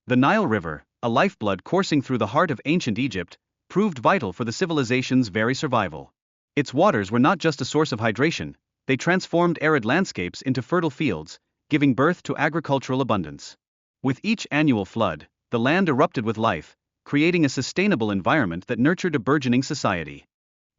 The Nile River, a lifeblood coursing through the heart of ancient Egypt, proved vital for the civilization's very survival. Its waters were not just a source of hydration, they transformed arid landscapes into fertile fields, giving birth to agricultural abundance. With each annual flood, the land erupted with life, creating a sustainable environment that nurtured a burgeoning society.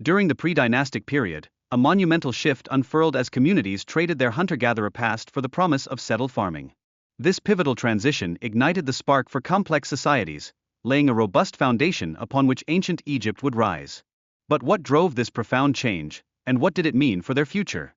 During the pre-dynastic period, a monumental shift unfurled as communities traded their hunter-gatherer past for the promise of settled farming. This pivotal transition ignited the spark for complex societies, laying a robust foundation upon which ancient Egypt would rise. But what drove this profound change, and what did it mean for their future?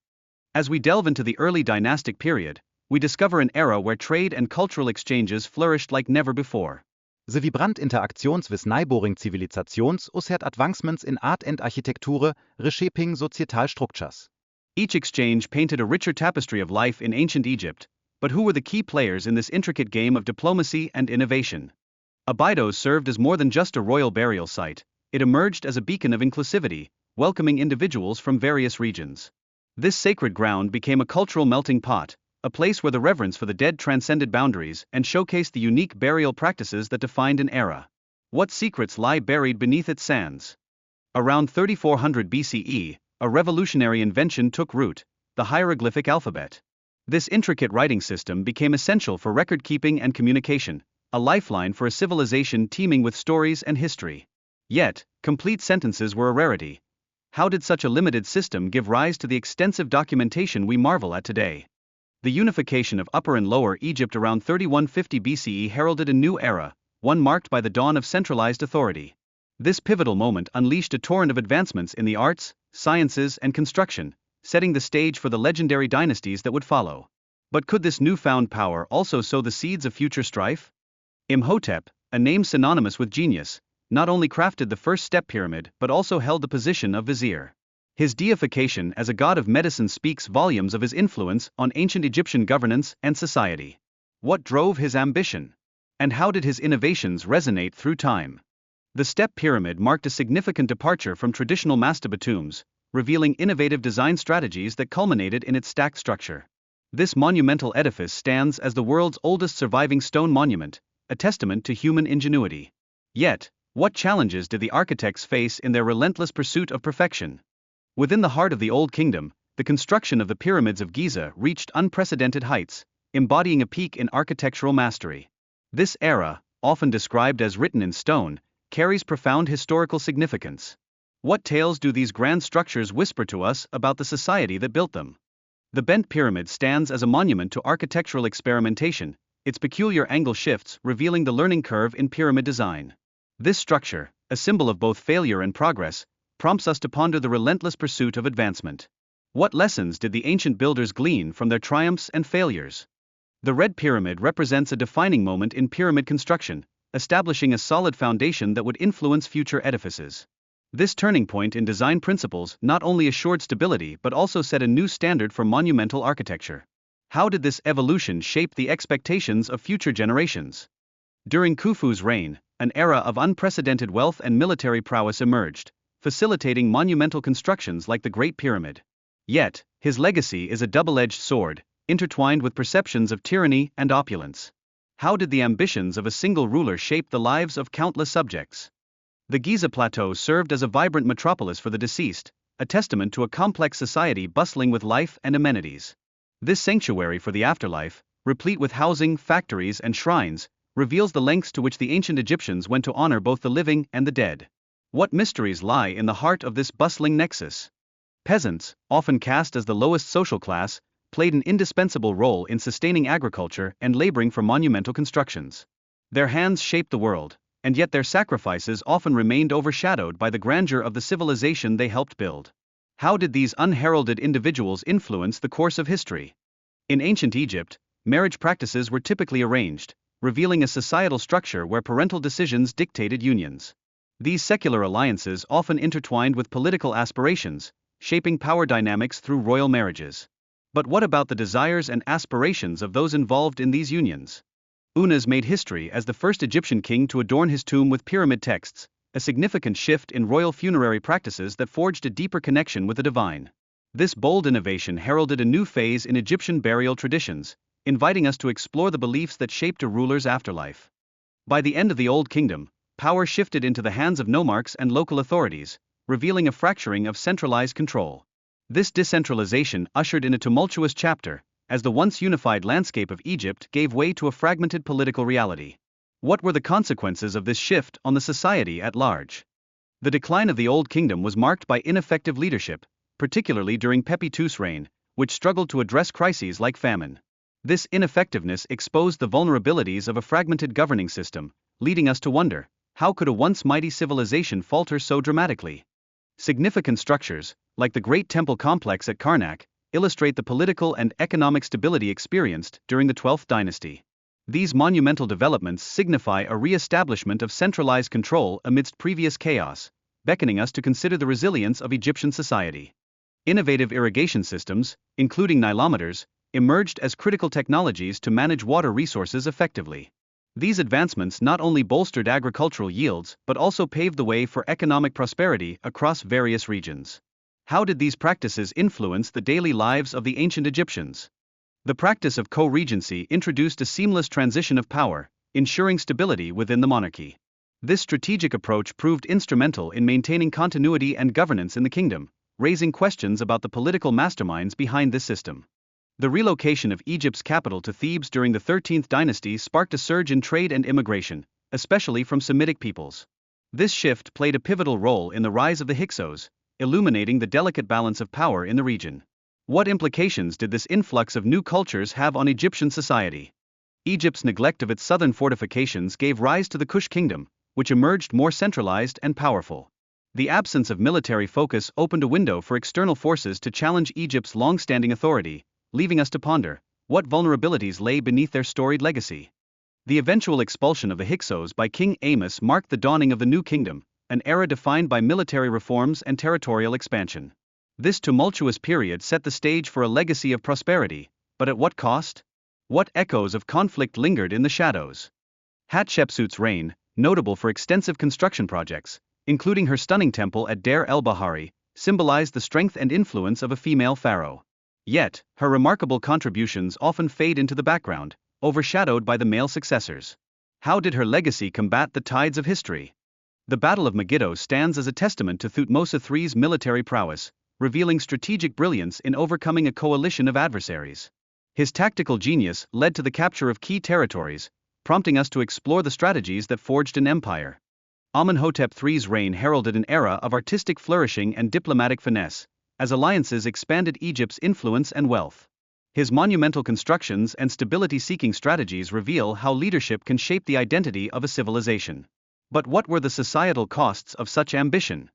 As we delve into the early dynastic period, we discover an era where trade and cultural exchanges flourished like never before. The vibrant interaktions vis neighboring civilizations us had advancements in art and architecture, reshaping societal structures. Each exchange painted a richer tapestry of life in ancient Egypt, but who were the key players in this intricate game of diplomacy and innovation? Abydos served as more than just a royal burial site, it emerged as a beacon of inclusivity, welcoming individuals from various regions. This sacred ground became a cultural melting pot, a place where the reverence for the dead transcended boundaries and showcased the unique burial practices that defined an era. What secrets lie buried beneath its sands? Around 3400 BCE, a revolutionary invention took root, the hieroglyphic alphabet. This intricate writing system became essential for record-keeping and communication, a lifeline for a civilization teeming with stories and history. Yet, complete sentences were a rarity. How did such a limited system give rise to the extensive documentation we marvel at today? The unification of Upper and Lower Egypt around 3150 BCE heralded a new era, one marked by the dawn of centralized authority. This pivotal moment unleashed a torrent of advancements in the arts, sciences, and construction, setting the stage for the legendary dynasties that would follow. But could this newfound power also sow the seeds of future strife? Imhotep, a name synonymous with genius, not only crafted the first step pyramid but also held the position of vizier. His deification as a god of medicine speaks volumes of his influence on ancient Egyptian governance and society. What drove his ambition? And how did his innovations resonate through time? The step pyramid marked a significant departure from traditional mastaba tombs, revealing innovative design strategies that culminated in its stacked structure. This monumental edifice stands as the world's oldest surviving stone monument, a testament to human ingenuity. Yet, what challenges did the architects face in their relentless pursuit of perfection? Within the heart of the Old Kingdom, the construction of the Pyramids of Giza reached unprecedented heights, embodying a peak in architectural mastery. This era, often described as written in stone, carries profound historical significance. What tales do these grand structures whisper to us about the society that built them? The bent pyramid stands as a monument to architectural experimentation, its peculiar angle shifts revealing the learning curve in pyramid design. This structure, a symbol of both failure and progress, prompts us to ponder the relentless pursuit of advancement. What lessons did the ancient builders glean from their triumphs and failures? The Red Pyramid represents a defining moment in pyramid construction, establishing a solid foundation that would influence future edifices. This turning point in design principles not only assured stability but also set a new standard for monumental architecture. How did this evolution shape the expectations of future generations? During Khufu's reign, an era of unprecedented wealth and military prowess emerged, facilitating monumental constructions like the Great Pyramid. Yet, his legacy is a double-edged sword, intertwined with perceptions of tyranny and opulence. How did the ambitions of a single ruler shape the lives of countless subjects? The Giza Plateau served as a vibrant metropolis for the deceased, a testament to a complex society bustling with life and amenities. This sanctuary for the afterlife, replete with housing, factories, and shrines, reveals the lengths to which the ancient Egyptians went to honor both the living and the dead. What mysteries lie in the heart of this bustling nexus? Peasants, often cast as the lowest social class, played an indispensable role in sustaining agriculture and laboring for monumental constructions. Their hands shaped the world, and yet their sacrifices often remained overshadowed by the grandeur of the civilization they helped build. How did these unheralded individuals influence the course of history? In ancient Egypt, marriage practices were typically arranged, revealing a societal structure where parental decisions dictated unions. These secular alliances often intertwined with political aspirations, shaping power dynamics through royal marriages. But what about the desires and aspirations of those involved in these unions? Unas made history as the first Egyptian king to adorn his tomb with pyramid texts, a significant shift in royal funerary practices that forged a deeper connection with the divine. This bold innovation heralded a new phase in Egyptian burial traditions, inviting us to explore the beliefs that shaped a ruler's afterlife. By the end of the Old Kingdom, power shifted into the hands of nomarchs and local authorities, revealing a fracturing of centralized control. This decentralization ushered in a tumultuous chapter, as the once unified landscape of Egypt gave way to a fragmented political reality. What were the consequences of this shift on the society at large? The decline of the Old Kingdom was marked by ineffective leadership, particularly during Pepi II's reign, which struggled to address crises like famine. This ineffectiveness exposed the vulnerabilities of a fragmented governing system, leading us to wonder, how could a once mighty civilization falter so dramatically? Significant structures, like the Great Temple Complex at Karnak, illustrate the political and economic stability experienced during the 12th dynasty. These monumental developments signify a re-establishment of centralized control amidst previous chaos, beckoning us to consider the resilience of Egyptian society. Innovative irrigation systems, including nilometers, emerged as critical technologies to manage water resources effectively. These advancements not only bolstered agricultural yields but also paved the way for economic prosperity across various regions. How did these practices influence the daily lives of the ancient Egyptians? The practice of co-regency introduced a seamless transition of power, ensuring stability within the monarchy. This strategic approach proved instrumental in maintaining continuity and governance in the kingdom, raising questions about the political masterminds behind this system. The relocation of Egypt's capital to Thebes during the 13th dynasty sparked a surge in trade and immigration, especially from Semitic peoples. This shift played a pivotal role in the rise of the Hyksos, illuminating the delicate balance of power in the region. What implications did this influx of new cultures have on Egyptian society? Egypt's neglect of its southern fortifications gave rise to the Kush kingdom, which emerged more centralized and powerful. The absence of military focus opened a window for external forces to challenge Egypt's long-standing authority, leaving us to ponder, what vulnerabilities lay beneath their storied legacy? The eventual expulsion of the Hyksos by King Amos marked the dawning of the New Kingdom, an era defined by military reforms and territorial expansion. This tumultuous period set the stage for a legacy of prosperity, but at what cost? What echoes of conflict lingered in the shadows? Hatshepsut's reign, notable for extensive construction projects, including her stunning temple at Deir el-Bahari, symbolized the strength and influence of a female pharaoh. Yet, her remarkable contributions often fade into the background, overshadowed by the male successors. How did her legacy combat the tides of history? The Battle of Megiddo stands as a testament to Thutmose III's military prowess, revealing strategic brilliance in overcoming a coalition of adversaries. His tactical genius led to the capture of key territories, prompting us to explore the strategies that forged an empire. Amenhotep III's reign heralded an era of artistic flourishing and diplomatic finesse, as alliances expanded Egypt's influence and wealth. His monumental constructions and stability-seeking strategies reveal how leadership can shape the identity of a civilization. But what were the societal costs of such ambition?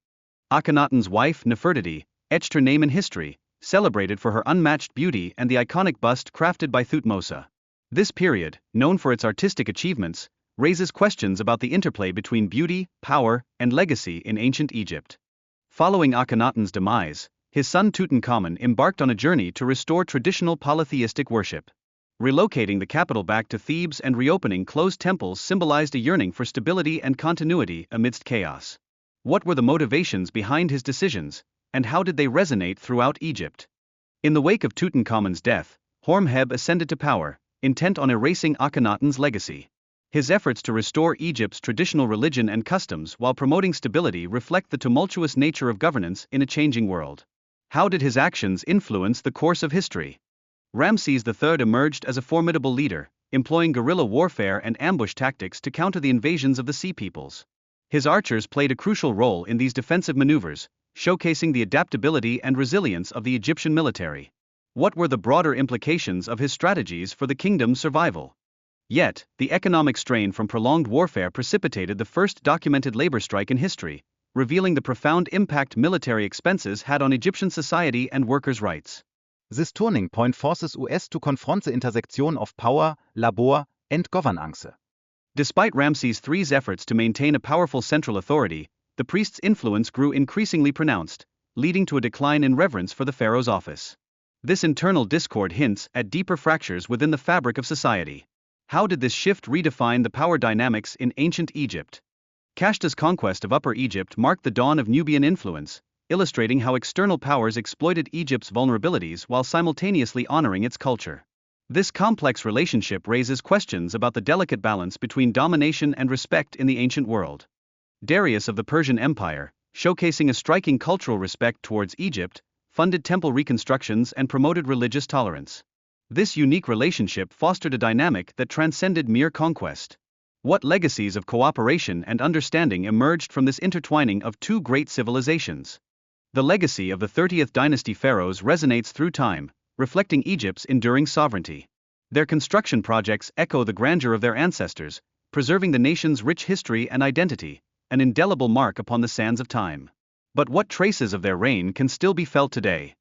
Akhenaten's wife Nefertiti etched her name in history, celebrated for her unmatched beauty and the iconic bust crafted by Thutmose. This period, known for its artistic achievements, raises questions about the interplay between beauty, power, and legacy in ancient Egypt. Following Akhenaten's demise, his son Tutankhamun embarked on a journey to restore traditional polytheistic worship. Relocating the capital back to Thebes and reopening closed temples symbolized a yearning for stability and continuity amidst chaos. What were the motivations behind his decisions, and how did they resonate throughout Egypt? In the wake of Tutankhamun's death, Horemheb ascended to power, intent on erasing Akhenaten's legacy. His efforts to restore Egypt's traditional religion and customs while promoting stability reflect the tumultuous nature of governance in a changing world. How did his actions influence the course of history? Ramses III emerged as a formidable leader, employing guerrilla warfare and ambush tactics to counter the invasions of the Sea Peoples. His archers played a crucial role in these defensive maneuvers, showcasing the adaptability and resilience of the Egyptian military. What were the broader implications of his strategies for the kingdom's survival? Yet, the economic strain from prolonged warfare precipitated the first documented labor strike in history, revealing the profound impact military expenses had on Egyptian society and workers' rights. This turning point forces US to confront the intersection of power, labor, and governance. Despite Ramses III's efforts to maintain a powerful central authority, the priest's influence grew increasingly pronounced, leading to a decline in reverence for the pharaoh's office. This internal discord hints at deeper fractures within the fabric of society. How did this shift redefine the power dynamics in ancient Egypt? Kashta's conquest of Upper Egypt marked the dawn of Nubian influence, illustrating how external powers exploited Egypt's vulnerabilities while simultaneously honoring its culture. This complex relationship raises questions about the delicate balance between domination and respect in the ancient world. Darius of the Persian Empire, showcasing a striking cultural respect towards Egypt, funded temple reconstructions and promoted religious tolerance. This unique relationship fostered a dynamic that transcended mere conquest. What legacies of cooperation and understanding emerged from this intertwining of two great civilizations? The legacy of the 30th dynasty pharaohs resonates through time, reflecting Egypt's enduring sovereignty. Their construction projects echo the grandeur of their ancestors, preserving the nation's rich history and identity, an indelible mark upon the sands of time. But what traces of their reign can still be felt today?